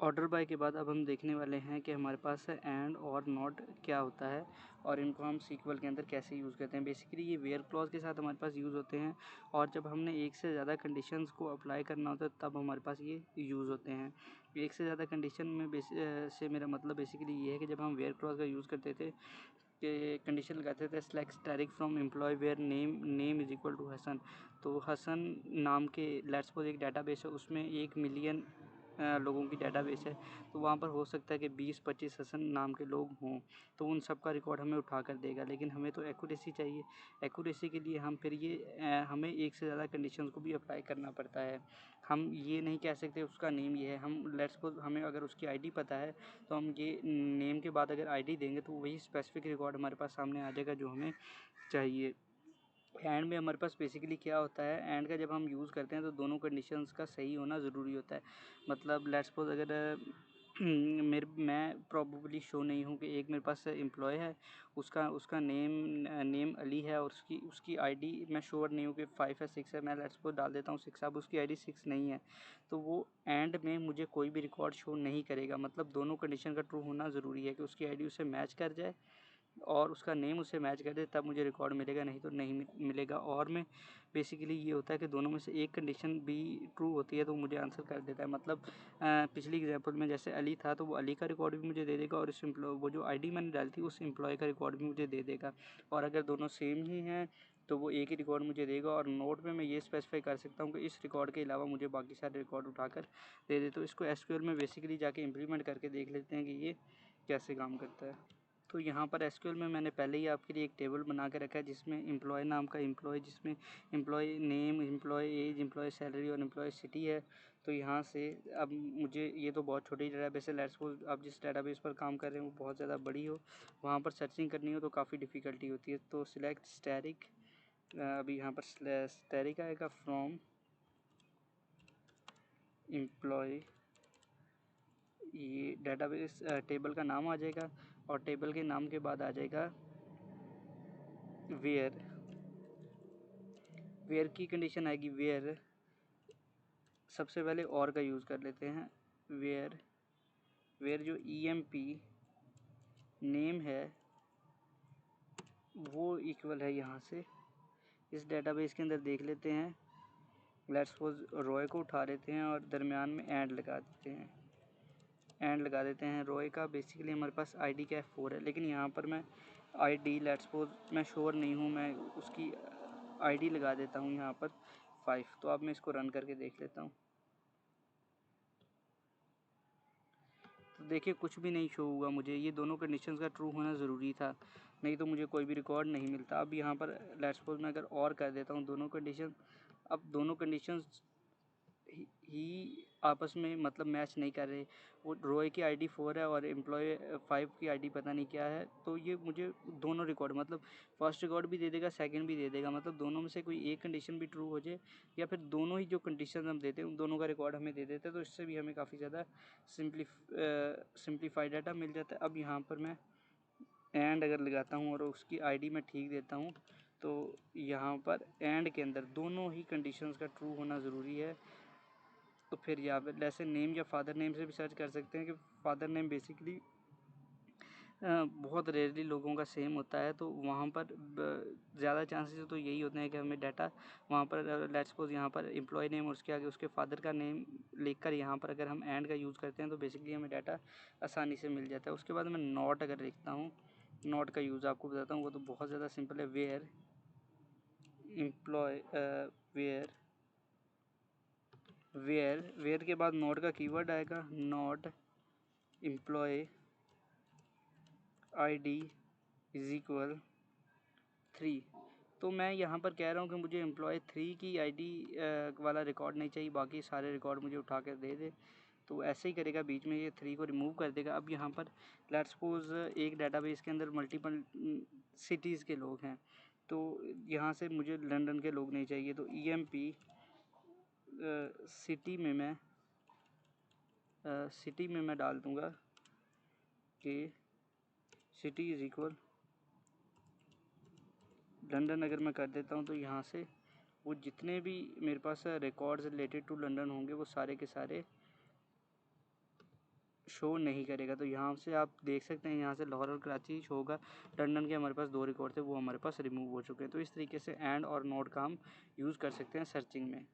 Order by के बाद अब हम देखने वाले हैं कि हमारे पास एंड और नॉट क्या होता है और इनको हम सीक्वल के अंदर कैसे यूज़ करते हैं। बेसिकली ये वेयर क्लॉज के साथ हमारे पास यूज़ होते हैं और जब हमने एक से ज़्यादा कंडीशंस को अप्लाई करना होता है तब हमारे पास ये यूज़ होते हैं। एक से ज़्यादा कंडीशन में से मेरा मतलब बेसिकली ये है कि जब हम वेयर क्लॉज का यूज़ करते थे कि कंडीशन लगाते थे select static from employee where name is equal to Hasan. तो हसन नाम के लेट्स सपोज एक डाटाबेस है, उसमें 1 मिलियन लोगों की डाटाबेस है, तो वहाँ पर हो सकता है कि 20-25 हसन नाम के लोग हों, तो उन सब का रिकॉर्ड हमें उठा कर देगा। लेकिन हमें तो एक्यूरेसी चाहिए। एक्यूरेसी के लिए हम फिर हमें एक से ज़्यादा कंडीशंस को भी अप्लाई करना पड़ता है। हम ये नहीं कह सकते उसका नेम ये है। हम लेट्स सपोज हमें अगर उसकी आईडी पता है तो हम ये नेम के बाद अगर आईडी देंगे तो वही स्पेसिफिक रिकॉर्ड हमारे पास सामने आ जाएगा जो हमें चाहिए। एंड में हमारे पास बेसिकली क्या होता है, एंड का जब हम यूज़ करते हैं तो दोनों कंडीशंस का सही होना ज़रूरी होता है। मतलब लेट्स सपोज अगर मैं प्रोबेबली शो नहीं हूँ कि एक मेरे पास एम्प्लॉय है, उसका नेम अली है और उसकी आईडी मैं श्योर नहीं हूँ कि 5 है 6 है। मैं लेट्स सपोज डाल देता हूँ 6, अब उसकी आईडी 6 नहीं है, तो वो एंड में मुझे कोई भी रिकॉर्ड शो नहीं करेगा। मतलब दोनों कंडीशन का ट्रू होना ज़रूरी है कि उसकी आईडी उससे मैच कर जाए और उसका नेम उससे मैच कर दे, तब मुझे रिकॉर्ड मिलेगा, नहीं तो नहीं मिलेगा। और में बेसिकली ये होता है कि दोनों में से एक कंडीशन भी ट्रू होती है तो मुझे आंसर कर देता है। मतलब पिछली एग्जांपल में जैसे अली था तो वो अली का रिकॉर्ड भी मुझे दे देगा और इस वो जो आईडी मैंने डाली थी उस एम्प्लॉय का रिकॉर्ड भी मुझे दे देगा। और अगर दोनों सेम ही हैं तो वो एक ही रिकॉर्ड मुझे देगा। और नोट में मैं ये स्पेसिफाई कर सकता हूँ कि इस रिकॉर्ड के अलावा मुझे बाकी सारे रिकॉर्ड उठाकर दे दे। तो इसको एसक्यूएल में बेसिकली जाके इम्प्लीमेंट करके देख लेते हैं कि ये कैसे काम करता है। तो यहाँ पर एसक्यूएल में मैंने पहले ही आपके लिए एक टेबल बना के रखा है जिसमें एम्प्लॉय नाम का एम्प्लॉय, जिसमें employee name, employee age, employee salary और एम्प्लॉय सिटी है। तो यहाँ से अब मुझे ये तो बहुत छोटी डेटाबेस है, लेट्स सपोज आप जिस डेटाबेस पर काम कर रहे हो वो बहुत ज़्यादा बड़ी हो, वहाँ पर सर्चिंग करनी हो तो काफ़ी डिफ़िकल्टी होती है। तो सिलेक्ट स्टैटिक, अभी यहाँ पर स्टैटिक आएगा फ्रॉम एम्प्लॉय, ये डेटाबेस टेबल का नाम आ जाएगा और टेबल के नाम के बाद आ जाएगा वेयर की कंडीशन आएगी। वेयर सबसे पहले और का यूज़ कर लेते हैं। वेयर जो EMP नेम है वो इक्वल है, यहाँ से इस डेटाबेस के अंदर देख लेते हैं। लेट्स सपोज रॉय को उठा लेते हैं और दरमियान में एंड लगा देते हैं रॉय का। बेसिकली हमारे पास आईडी क्या है 4 है, लेकिन यहाँ पर मैं आईडी लेट्स सपोज मैं श्योर नहीं हूँ, मैं उसकी आईडी लगा देता हूँ यहाँ पर 5। तो अब मैं इसको रन करके देख लेता हूँ तो देखिए कुछ भी नहीं शो हुआ मुझे। ये दोनों कंडीशंस का ट्रू होना ज़रूरी था, नहीं तो मुझे कोई भी रिकॉर्ड नहीं मिलता। अब यहाँ पर लेट्स सपोज मैं अगर और कर देता हूँ दोनों कंडीशन, अब दोनों कंडीशंस ही आपस में मतलब मैच नहीं कर रहे। वो रॉय की आईडी 4 है और एम्प्लॉय 5 की आईडी पता नहीं क्या है। तो ये मुझे दोनों रिकॉर्ड मतलब फर्स्ट रिकॉर्ड भी दे देगा, सेकंड भी दे देगा। मतलब दोनों में से कोई एक कंडीशन भी ट्रू हो जाए या फिर दोनों ही जो कंडीशन हम देते हैं उन दोनों का रिकॉर्ड हमें दे देते हैं, तो इससे भी हमें काफ़ी ज़्यादा सिंप्लीफाइड डाटा मिल जाता है। अब यहाँ पर मैं एंड अगर लगाता हूँ और उसकी आईडी मैं ठीक देता हूँ तो यहाँ पर एंड के अंदर दोनों ही कंडीशंस का ट्रू होना ज़रूरी है। तो फिर यहाँ पे जैसे नेम या फादर नेम से भी सर्च कर सकते हैं कि फादर नेम बेसिकली बहुत रेयरली लोगों का सेम होता है, तो वहाँ पर ज़्यादा चांसेस तो यही होते हैं कि हमें डाटा वहाँ पर लेट्स सपोज यहाँ पर एम्प्लॉय नेम और उसके आगे उसके फादर का नेम लिखकर यहाँ पर अगर हम एंड का यूज़ करते हैं तो बेसिकली हमें डाटा आसानी से मिल जाता है। उसके बाद मैं नॉट अगर लिखता हूँ, नॉट का यूज़ आपको बताता हूँ, वो तो बहुत ज़्यादा सिंपल है। वेयर एम्प्लॉय वेयर के बाद नॉट का कीवर्ड आएगा, not employee ID is equal 3। तो मैं यहाँ पर कह रहा हूँ कि मुझे एम्प्लॉय 3 की आईडी वाला रिकॉर्ड नहीं चाहिए, बाकी सारे रिकॉर्ड मुझे उठा कर दे दे। तो ऐसे ही करेगा, बीच में ये 3 को रिमूव कर देगा। अब यहाँ पर लेट्स सपोज एक डाटाबेस के अंदर मल्टीपल सिटीज़ के लोग हैं, तो यहाँ से मुझे लंदन के लोग नहीं चाहिए। तो EMP सिटी में मैं डाल दूँगा कि सिटी इज़ इक्वल लंदन। अगर मैं कर देता हूँ तो यहाँ से वो जितने भी मेरे पास रिकॉर्ड्स रिलेटेड टू लंदन होंगे वो सारे के सारे शो नहीं करेगा। तो यहाँ से आप देख सकते हैं, यहाँ से लाहौर और कराची शो होगा। लंदन के हमारे पास 2 रिकॉर्ड थे, वो हमारे पास रिमूव हो चुके हैं। तो इस तरीके से एंड और नॉट का हम यूज़ कर सकते हैं सर्चिंग में।